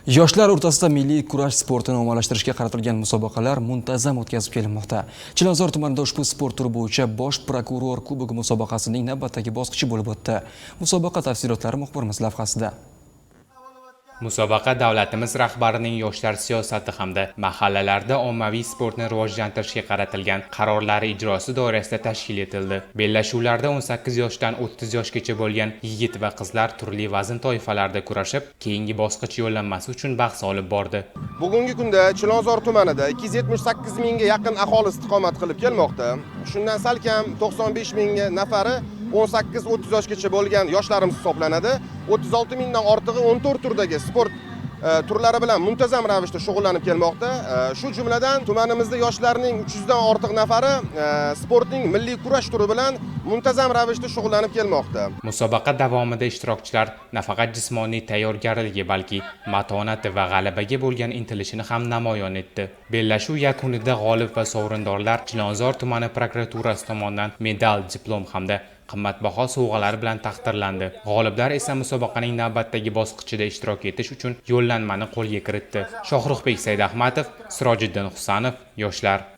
Yoshlar o'rtasida milliy kurash sportini ommalashtirishga qaratilgan musobaqalar muntazam o'tkazib kelinmoqda. Chilonzor tumanida ushbu sport turi bo'yicha Bosh prokuror kubogi musobaqasining navbatdagi bosqichi bo'lib o'tdi. Musobaqa tafsilotlari muxbirimiz lavhasida. Musobaqa davlatimiz rahbarining yoshlar siyosati hamda mahallalarda ommaviy sportni rivojlantirishga qaratilgan qarorlari ijrosi doirasida tashkil etildi. Bellashuvlarda 18 yoshdan 30 yoshgacha bo'lgan yigit va qizlar turli vazn toifalarida kurashib, keyingi bosqich yo'llanmasi uchun bahs olib bordi. Bugungi kunda Chilonzor tumanida 278 mingga yaqin aholi istiqomat qilib kelmoqda. Shundan salkam 95 ming nafari 18-30 yoshgacha bo'lgan yoshlarimiz hisoblanadi. 36 mingdan ortig'i 14 turdagi sport turlari bilan muntazam ravishda shug'ullanib kelmoqda. Shu jumladan tumanimizda yoshlarning 300 dan ortiq nafari sportning milliy kurash turi bilan muntazam ravishda shug'ullanib kelmoqda. Musobaqa davomida ishtirokchilar nafaqat jismoniy tayyorgarligi, balki matonati va g'alabaga bo'lgan intilishini ham namoyon etdi. Bellashuv yakunida g'olib va sovrindorlar Chilonzor tumani prokuraturasi tomonidan medal, diplom hamda qimmatbaho sovg'alar bilan taqdirlandi. G'oliblar esa musobaqaning navbatdagi bosqichida ishtirok etish uchun yo'llanmani qo'lga kiritdi. Shohruxbek Saidahmatov, Sirojiddin Husanov, yoshlar.